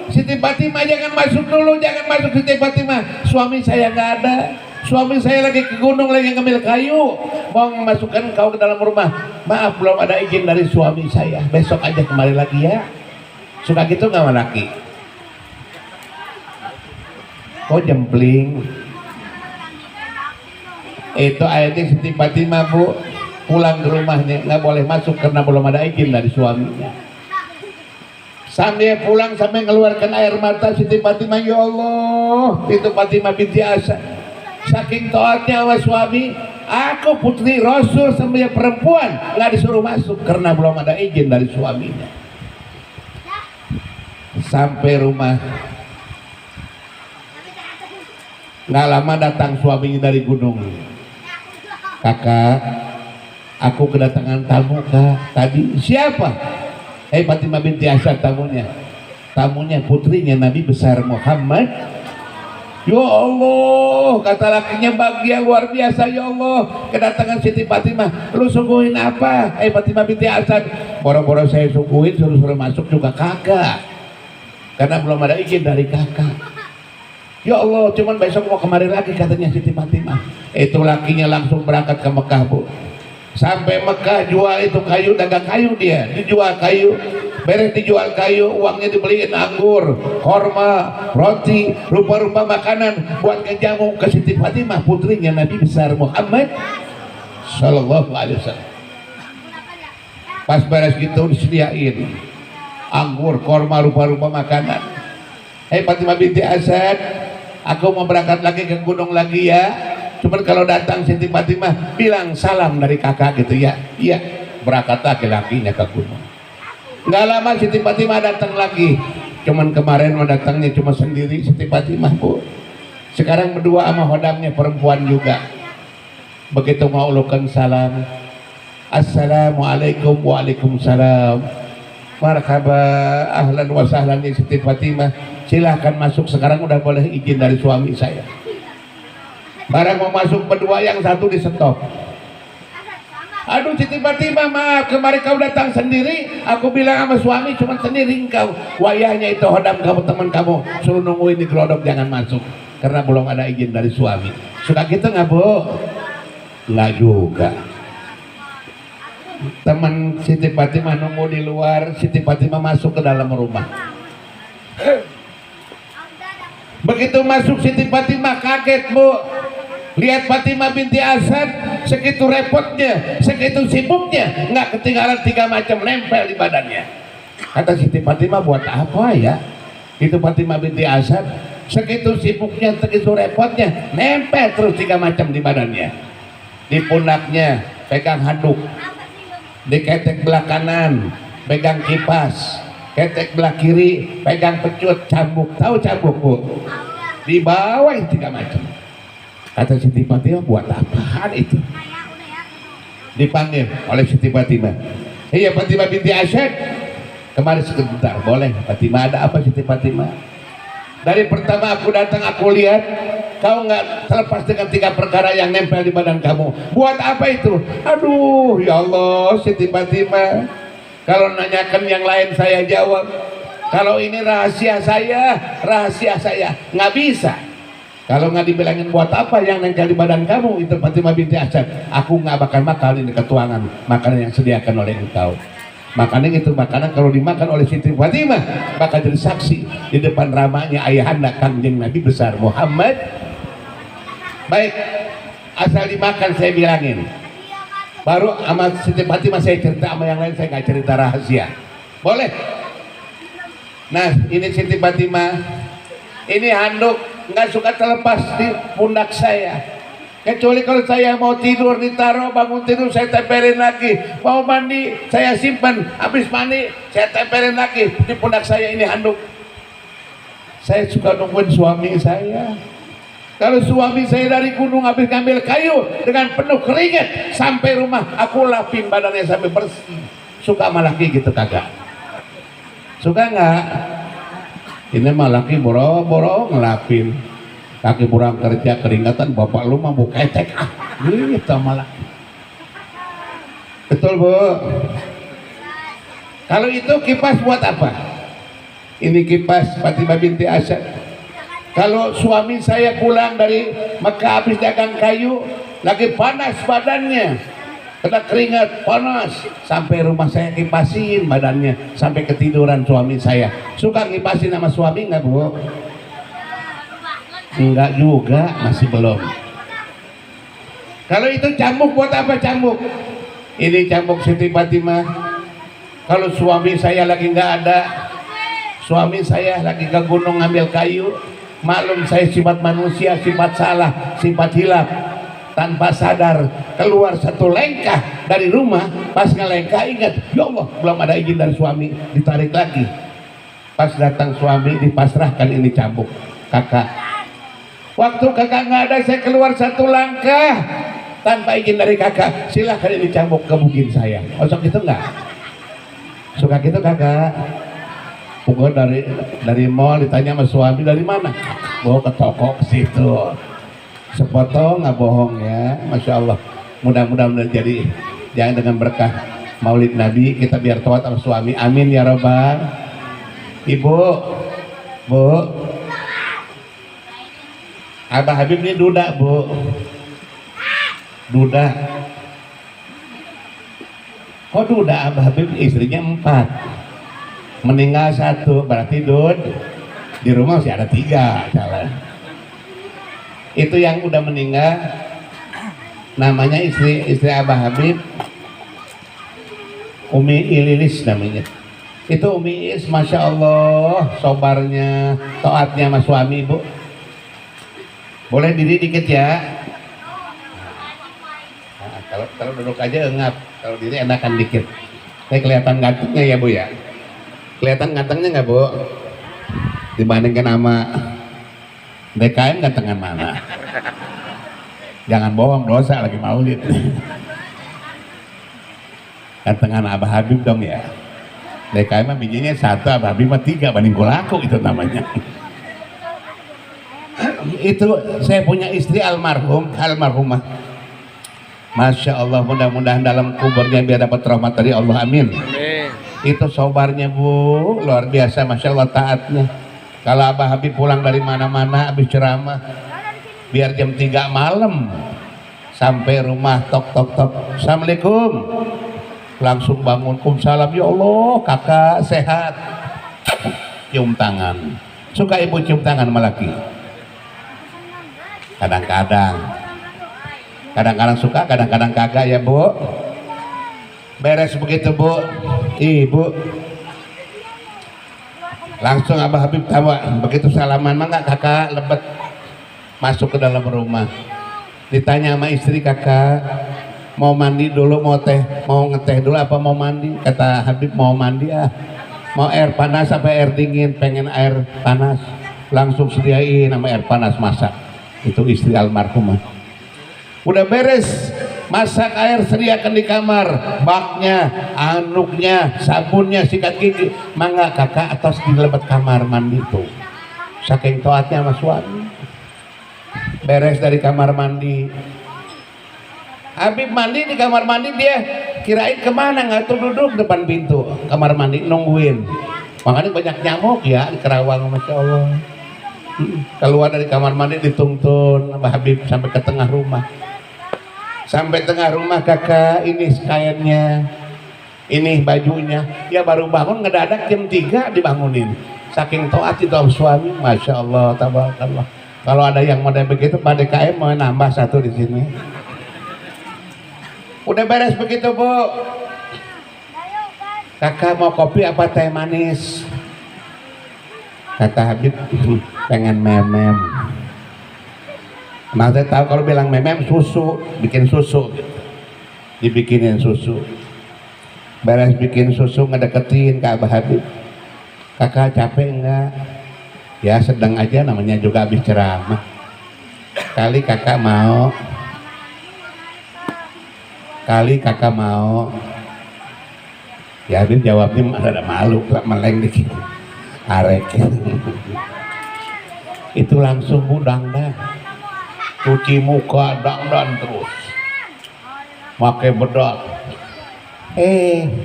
B: Siti Fatimah jangan masuk dulu, jangan masuk Siti Fatimah, suami saya nggak ada. Suami saya lagi ke gunung, lagi ngambil kayu, mau memasukkan kau ke dalam rumah. Maaf, belum ada izin dari suami saya, besok aja kembali lagi ya. Suka gitu nggak sama laki? Oh jempling. Itu ayatnya Siti Fatimah Bu, pulang ke rumahnya nggak boleh masuk karena belum ada izin dari suaminya. Sambil pulang sampai mengeluarkan air mata Siti Fatimah, ya Allah, itu Fatimah binti Asad. Saking taatnya sama suami, aku putri Rasul sambil perempuan nggak disuruh masuk karena belum ada izin dari suaminya. Sampai rumah nggak lama datang suaminya dari gunung. Kakak, aku kedatangan tamu Kak tadi. Siapa? Fatimah binti Asad tamunya. Tamunya putrinya Nabi besar Muhammad. Ya Allah, kata lakinya, bahagia luar biasa ya Allah kedatangan Siti Fatimah. Lu sungguhin apa? Fatimah binti Asad. Boro-boro saya sungguhin, suruh masuk juga kagak, karena belum ada izin dari kakak. Ya Allah, cuman besok mau kemari lagi katanya Siti Fatimah. Itu lakinya langsung berangkat ke Mekah Bu. Sampai Mekah jual itu kayu, dagang kayu dia, dijual kayu. Beres dijual kayu, uangnya dibeliin anggur, korma, roti, rupa-rupa makanan buat kejamu ke Siti Fatimah putrinya Nabi besar Muhammad Sallallahu Alaihi Wasallam. Pas beres gitu disediain anggur, korma, rupa-rupa makanan. Fatimah binti Asad, aku mau berangkat lagi ke gunung lagi ya. Cuman kalau datang Siti Fatimah bilang salam dari kakak gitu ya. Iya, berangkat laki-lakinya ke gunung. Nggak lama Siti Fatimah datang lagi. Cuman kemarin mau datangnya cuma sendiri Siti Fatimah Bu. Sekarang berdua sama hodamnya perempuan juga. Begitu mau ulukan salam, assalamualaikum, waalaikumsalam, marhaba, ahlan wa sahlan ya Siti Fatimah, silahkan masuk sekarang, udah boleh izin dari suami saya. Barang mau masuk berdua, yang satu di stop. Aduh Siti Fatimah, maaf, kemarin kau datang sendiri, aku bilang sama suami cuma sendiri engkau. Wayahnya itu hodam kamu, teman kamu, suruh nungguin di gelodok, jangan masuk karena belum ada izin dari suami. Sudah gitu nggak Bu? Nggak juga. Teman Siti Fatimah nunggu di luar, Siti Fatimah masuk ke dalam rumah. Begitu masuk Siti Fatimah kaget Bu. Lihat Fatimah binti Asad segitu repotnya, segitu sibuknya, nggak ketinggalan 3 macam nempel di badannya. Kata Siti Fatimah, buat apa ya itu Fatimah binti Asad segitu sibuknya, segitu repotnya, nempel terus 3 macam di badannya. Di pundaknya pegang handuk, di ketek belah kanan pegang kipas, ketek belah kiri pegang pecut, cambuk. Tahu cambuk Bu? Di bawah 3 macam. Kata Siti Fatimah, buat apaan itu? Dipanggil oleh Siti Fatimah. Iya Fatimah binti Asad, kemari sebentar, boleh Fatimah? Ada apa Siti Fatimah? Dari pertama aku datang aku lihat kau nggak terlepas dengan 3 perkara yang nempel di badan kamu. Buat apa itu? Aduh, ya Allah, Siti Fatimah. Kalau nanyakan yang lain saya jawab. Kalau ini rahasia saya, nggak bisa. Kalau nggak dibilangin buat apa yang nempel di badan kamu itu Fatimah binti Asad, aku nggak bakal makan ini ketuangan makanan yang disediakan oleh engkau. Makanya itu makanan kalau dimakan oleh Siti Fatimah bakal jadi saksi di depan ramanya ayahanda Kangjeng Nabi besar Muhammad. Baik, asal dimakan saya bilangin. Baru sama Siti Fatimah saya cerita, sama yang lain saya nggak cerita rahasia. Boleh? Nah, ini Siti Fatimah. Ini handuk nggak suka terlepas di pundak saya. Kecuali kalau saya mau tidur ditaruh, bangun tidur saya tempelin lagi, mau mandi saya simpan, habis mandi saya tempelin lagi di pundak saya. Ini handuk. Saya suka nungguin suami saya. Kalau suami saya dari gunung habis ngambil kayu dengan penuh keringat sampai rumah, aku lapin badannya sampai bersih. Suka sama laki gitu kagak? Suka nggak? Ini mah laki boro-boro ngelapin. Kaki kurang kerja keringatan, bapak lu mah buka ecek gitu malah. Betul Bu? Kalau itu kipas buat apa? Ini kipas Fatimah binti Asad. Kalau suami saya pulang dari Mekah habis dagang kayu, lagi panas badannya, kena keringat panas, sampai rumah saya kipasin badannya sampai ketiduran suami saya. Suka kipasin sama suami nggak Bu? Enggak juga, masih belum. Kalau itu cambuk buat apa cambuk? Ini cambuk Siti Fatimah. Kalau suami saya lagi nggak ada, suami saya lagi ke gunung ngambil kayu, maklum saya sifat manusia, sifat salah, sifat hilaf, tanpa sadar keluar satu langkah dari rumah, pas ngelangkah ingat, ya Allah belum ada izin dari suami, ditarik lagi. Pas datang suami dipasrahkan ini cambuk, kakak. Waktu kakak nggak ada, saya keluar satu langkah tanpa izin dari kakak. Silahkan ini cambuk ke bugin saya. Osok gitu nggak? Suka gitu kakak? Pukul dari mall ditanya sama suami dari mana? Bawa ke toko ke situ. Sepotong nggak bohong ya, masya Allah. Mudah-mudahan jadi jangan dengan berkah Maulid Nabi kita biar taat sama suami. Amin ya robbal. Ibu, Bu. Abah Habib ini duda Bu, duda. Kok duda? Abah Habib istrinya 4, meninggal 1, berarti di rumah masih ada 3 jalan. Itu yang udah meninggal namanya istri Abah Habib, Umi Ililis namanya. Itu Umi Is, masya Allah, sobarnya, taatnya sama suami Bu. Boleh diri dikit ya. Nah, kalau duduk aja engap, kalau diri enakan dikit. Saya kelihatan gantengnya ya Bu ya. Kelihatan gantengnya nggak Bu? Dibandingkan sama DKM gantengan mana? Jangan bohong, dosa lagi maulid. Gantengan Abah Habib dong ya. DKM mah bijinya 1, Abah Habib mah 3, banding kulaku itu namanya. Itu saya punya istri almarhumah, masya Allah, mudah-mudahan dalam kuburnya biar dapat rahmat dari Allah, amin. Itu sobarnya Bu, luar biasa, masya Allah taatnya. Kalau Abah Habib pulang dari mana-mana habis ceramah, biar jam 3 malam sampai rumah tok tok tok, assalamualaikum, langsung bangun, salam, ya Allah kakak sehat, cium tangan. Suka ibu cium tangan sama laki? Kadang-kadang suka, kadang-kadang kagak ya Bu. Beres begitu Bu, Ibu langsung Abah Habib tawa, begitu salaman mah nggak kakak lebet masuk ke dalam rumah. Ditanya sama istri, kakak mau mandi dulu, mau ngeteh dulu apa mau mandi? Kata Habib mau mandi mau air panas apa air dingin? Pengen air panas. Langsung sediain sama air panas masak. Itu istri almarhumah. Udah beres masak, air sediakan di kamar, baknya, anduknya, sabunnya, sikat gigi. Mangga kakak atas di lebat kamar mandi tuh. Saking taatnya sama suami. beres dari kamar mandi. Habib mandi di kamar mandi, dia kirain kemana, nggak tuh duduk depan pintu kamar mandi nungguin. Makanya banyak nyamuk ya di Kerawang, masya Allah. Keluar dari kamar mandi dituntun sama Habib sampai ke tengah rumah. Sampai tengah rumah, kakak ini kainnya, ini bajunya. Ya baru bangun ngedadak jam 3 dibangunin. Saking taat itu suami, masya Allah, tabarakallah. Kalau ada yang model begitu, Pak DKM mau nambah satu di sini. Udah beres begitu, Bu. Kakak mau kopi apa teh manis? Kata Habib, pengen memem. Nah, saya tahu kalau bilang memem susu, bikin susu gitu. Dibikinin susu. Beres bikin susu, ngedeketin ke Abah Habib. Kakak capek enggak? Ya sedang aja, namanya juga habis ceramah. Kali kakak mau. Ya Habib jawabnya ada malu, meleng dikit. Arek. Itu langsung budang dah. Cuci muka dang terus. Pakai bedak.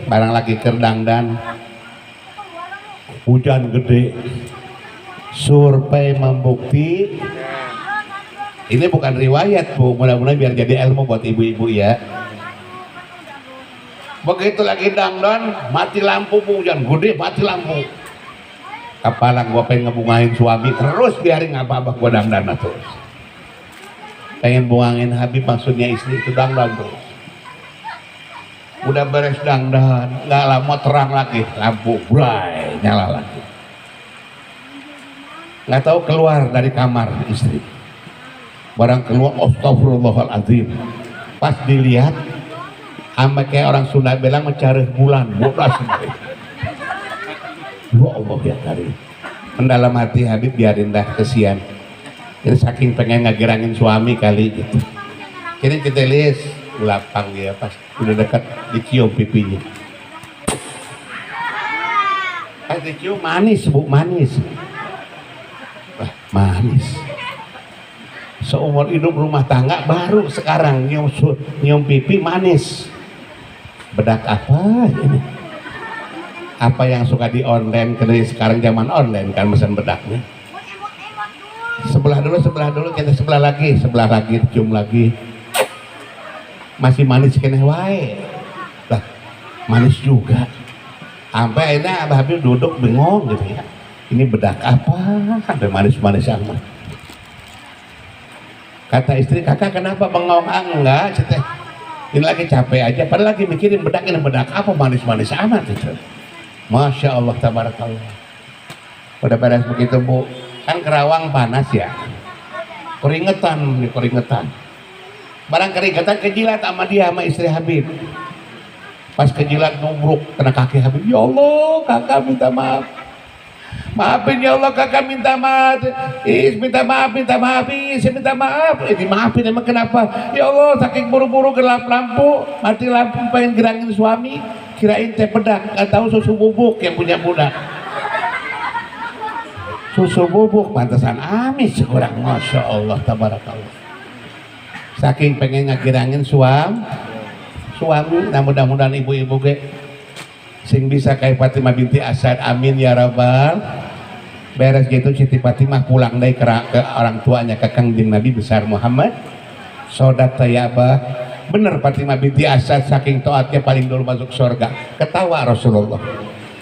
B: Barang lagi kerdang dan hujan gede. Survei membukti, ini bukan riwayat, Bu, mudah-mudahan biar jadi ilmu buat ibu-ibu ya. Begitu lagi dangdan, mati lampu, Bu, hujan gede, mati lampu. Kepala gua pengen ngebungain suami, terus biarin apa-apa gua dangdan terus. Pengen buangin Habib, maksudnya istri itu dangdan terus. Udah beres dangdan, nggak lama terang lagi, lampu bray, nyala lagi. Nggak tahu keluar dari kamar istri. Barang keluar, astagfirullahaladzim. Pas dilihat, sama kayak orang Sunda bilang mencari bulan, bodas sendiri. Ya Allah ya Karim. Mendalam hati Habib, biarin dah, kesian. Ini saking pengen ngegirangin suami kali gitu. Kini kita lihat lapang dia, pas udah dekat dicium pipinya. Pas dicium manis, Bu, manis. Wah, manis. Seumur hidup rumah tangga baru sekarang nyium pipi manis. Bedak apa ini? Apa yang suka di online, karena sekarang zaman online kan pesan bedaknya. Sebelah dulu kita sebelah lagi cium lagi. Masih manis kene wae. Lah, manis juga. Sampai akhirnya Abah Habib duduk bengong gitu ya. Ini bedak apa? Sampai manis-manis amat. Kata istri, kakak kenapa bengong? Enggak, ini lagi capek aja. Padahal lagi mikirin bedak, ini bedak apa manis-manis amat itu. Masya Allah, tabarakallah. Udah beres begitu, Bu. Kan Kerawang panas ya. Keringetan. Barang keringetan kejilat sama dia, sama istri Habib. Pas kejilat nubruk kena kaki Habib. Ya Allah, kakak minta maaf. Maafin ya Allah, kakak minta maaf. Minta maaf. Dimaafin emang kenapa? Ya Allah, saking buru-buru gelap lampu, mati lampu, pengen gerangin suami, kirain teh bedak, nggak tahu susu bubuk yang punya budak. Susu bubuk, pantesan amis kurang, masya Allah, tabarakallah. Saking pengen ngegirangin suami, nah mudah-mudahan ibu-ibu sing bisa kayak Fatimah binti Asad, amin ya rabbal. Beres gitu Siti Fatimah pulang dari ke orang tuanya, ke kangjeng Nabi besar Muhammad. Sodat tayyabah. Bener Fatimah binti Asad saking taatnya paling dulu masuk surga. Ketawa Rasulullah.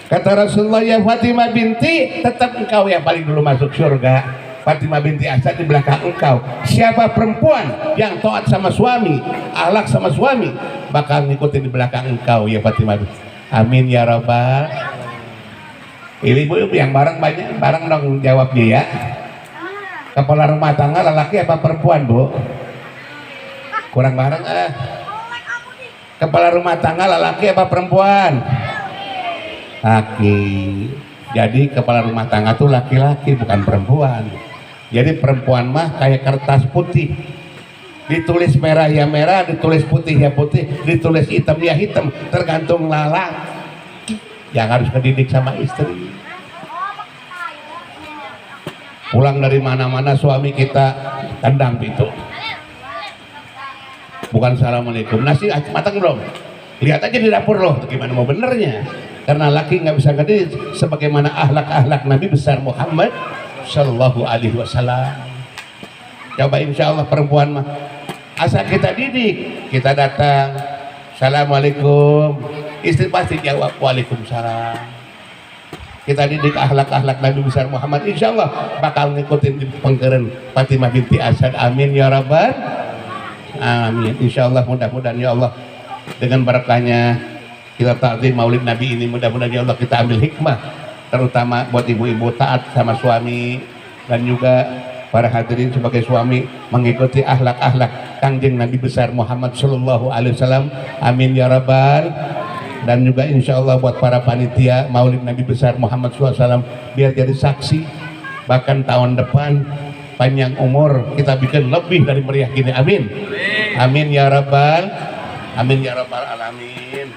B: Kata Rasulullah, ya Fatimah binti, tetap engkau yang paling dulu masuk surga. Fatimah binti Asad di belakang engkau. Siapa perempuan yang taat sama suami, akhlak sama suami, bakal ngikutin di belakang engkau ya Fatimah binti. Amin ya rabbal. Ibu-ibu yang bareng banyak, bareng dong jawab dia ya. Kepala rumah tangga lelaki apa perempuan, Bu? Kurang bareng Kepala rumah tangga lelaki apa perempuan? Laki. Jadi kepala rumah tangga tuh laki-laki, bukan perempuan. Jadi perempuan mah kayak kertas putih. Ditulis merah ya merah, ditulis putih ya putih, ditulis hitam ya hitam, tergantung lala yang harus kedidik sama istri. Pulang dari mana-mana suami kita kandang itu. Bukan assalamualaikum, nasi matang belum? Lihat aja di dapur loh, gimana mau benernya? Karena laki nggak bisa ngerti sebagaimana akhlak Nabi besar Muhammad Shallallahu Alaihi Wasallam. Coba insya Allah perempuan mah asal kita didik, kita datang, assalamualaikum, istri pasti jawab waalaikumsalam. Kita didik akhlak Nabi besar Muhammad, insya Allah bakal ngikutin di pengkeren Fatimah binti Asad. Amin ya rabbal amin. Insya Allah mudah-mudahan ya Allah dengan berkahnya kita ta'zim maulid Nabi ini, mudah-mudahan ya Allah kita ambil hikmah, terutama buat ibu-ibu taat sama suami, dan juga para hadirin sebagai suami mengikuti akhlak Kangjeng Nabi besar Muhammad Sallallahu Alaihi Wasallam. Amin ya rabbal. Dan juga insya Allah buat para panitia maulid Nabi besar Muhammad SAW biar jadi saksi, bahkan tahun depan panjang umur kita bikin lebih dari meriah gini. Amin. Amin ya rabbal. Amin ya rabbal alamin.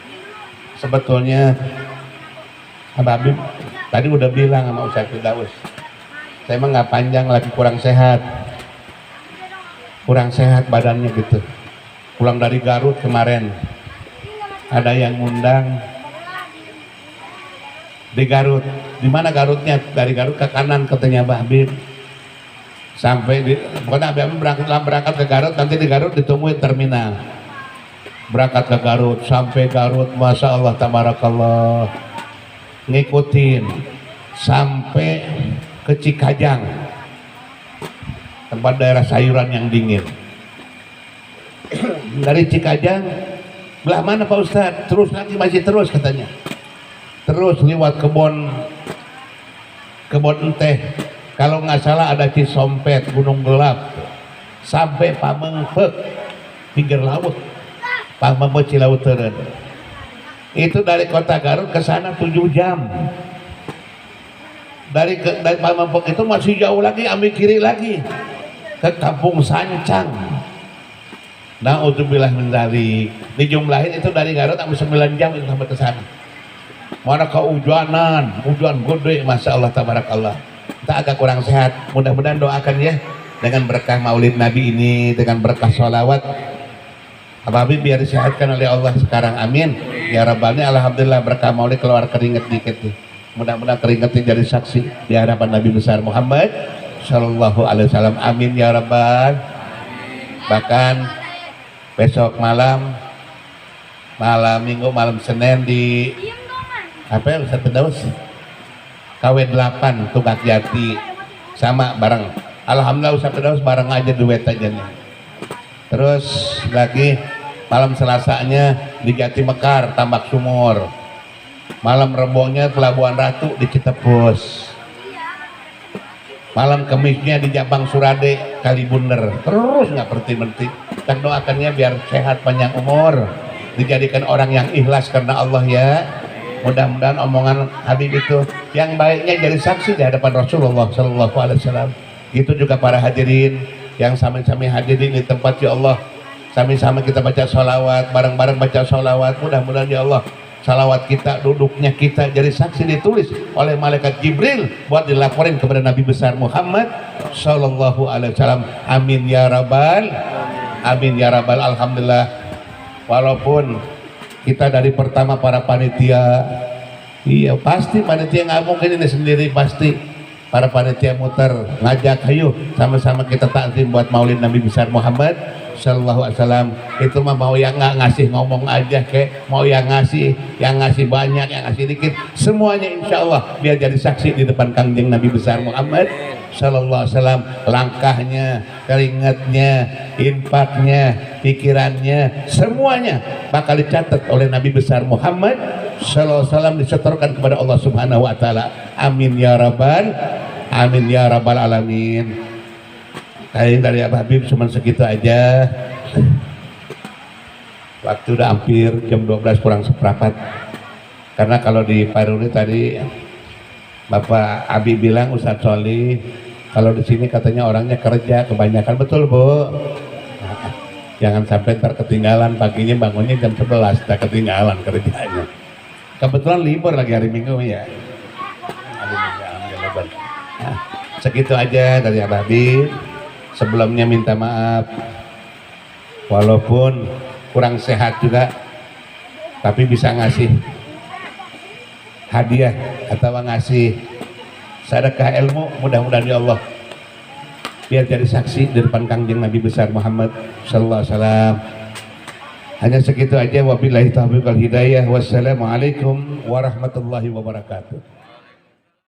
B: Sebetulnya Abah Habib tadi udah bilang sama Ustaz Firdaus, saya emang nggak panjang, lagi kurang sehat badannya gitu. Pulang dari Garut kemarin, ada yang ngundang di Garut. Di mana Garutnya? Dari Garut ke kanan katanya Abah Habib. Sampai di, pokoknya Abah Habib berangkat ke Garut, nanti di Garut ditungguin terminal. Berangkat ke Garut, sampai Garut, masya Allah tabarakallah, ngikutin sampai ke Cikajang, tempat daerah sayuran yang dingin. Dari Cikajang, belah mana Pak Ustadz? Terus lagi, masih terus katanya. Terus lewat kebon teh, kalau nggak salah ada Cisompet, Gunung Gelap, sampai Pamengpeuk, pinggir laut, Pamengpeuk Cilauteureun. Itu dari kota Garut ke sana 7 jam. Dari Pamengpeuk itu masih jauh lagi, ambil kiri lagi ke Kampung Sancang. Na'udzubillah min dzalik. Dijumlahin itu dari Garut sampai 9 jam itu sampai ke sana. Mana kehujanan, hujan gede, masya Allah tabarakallah. Kita agak kurang sehat, mudah-mudahan doakan ya dengan berkah maulid Nabi ini, dengan berkah sholawat Abah Habib biar disehatkan oleh Allah sekarang. Amin ya rabbal alamin. Alhamdulillah berkah maulid keluar keringet dikit tuh. Mudah-mudahan keringetnya jadi saksi di hadapan Nabi besar Muhammad Sallallahu Alaihi Wasallam. Amin ya rabbal. Bahkan besok malam minggu, malam Senin di apa ya Ustaz Firdaus, KW8 Tugak Jati sama bareng. Alhamdulillah Ustaz Firdaus bareng aja, duet aja nih. Terus lagi malam Selasanya di Jati Mekar Tambak Sumur, malam Rebonya Pelabuhan Ratu di Citepus, malam Kemisnya di Jabang Surade Kalibunder. Terus nggak berhenti-berhenti. Dan doakannya biar sehat panjang umur, dijadikan orang yang ikhlas karena Allah ya. Mudah-mudahan omongan Habib itu yang baiknya jadi saksi di hadapan Rasulullah Sallallahu Alaihi Wasallam. Itu juga para hadirin yang sami-sami hadirin di tempat ya Allah, sami-sami kita baca sholawat, bareng-bareng baca sholawat. Mudah-mudahan ya Allah salawat kita, duduknya kita jadi saksi ditulis oleh malaikat Jibril buat dilaporin kepada Nabi besar Muhammad Sallallahu Alaihi Wasallam. Amin ya rabbal, amin ya rabbal. Alhamdulillah, walaupun kita dari pertama para panitia, iya pasti panitia nggak mungkin ini sendiri, pasti para panitia muter ngajak, ayo sama-sama kita takzim buat maulid Nabi besar Muhammad Sallallahu Alaihi Wasallam. Itu mah mau yang nggak ngasih ngomong aja, kayak mau yang ngasih banyak, yang ngasih dikit, semuanya insya Allah biar jadi saksi di depan Kangjeng Nabi besar Muhammad Sallallahu Alaihi Wasallam. Langkahnya, keringatnya, infaknya, pikirannya, semuanya bakal dicatat oleh Nabi besar Muhammad Sallallahu Alaihi Wasallam, disetorkan kepada Allah Subhanahu Wa Taala. Amin ya rabbal, amin ya rabbal alamin. Kayak dari Abah Habib cuma segitu aja. Waktu udah hampir jam 12 kurang seperempat. Karena kalau di Paruni tadi Bapak Abi bilang Ustadz Soli, kalau di sini katanya orangnya kerja kebanyakan. Betul Bu? Jangan sampai ntar ketinggalan, paginya bangunnya jam 11 tak ketinggalan kerjanya. Kebetulan libur lagi hari Minggu ya. Nah, segitu aja dari Abah Habib. Sebelumnya minta maaf walaupun kurang sehat juga, tapi bisa ngasih hadiah atau ngasih sedekah ilmu, mudah-mudahan ya Allah biar jadi saksi di depan Kangjeng Nabi besar Muhammad sallallahu alaihi wasallam. Hanya segitu aja, wabillahi taufiq wal hidayah. Wassalamualaikum warahmatullahi wabarakatuh.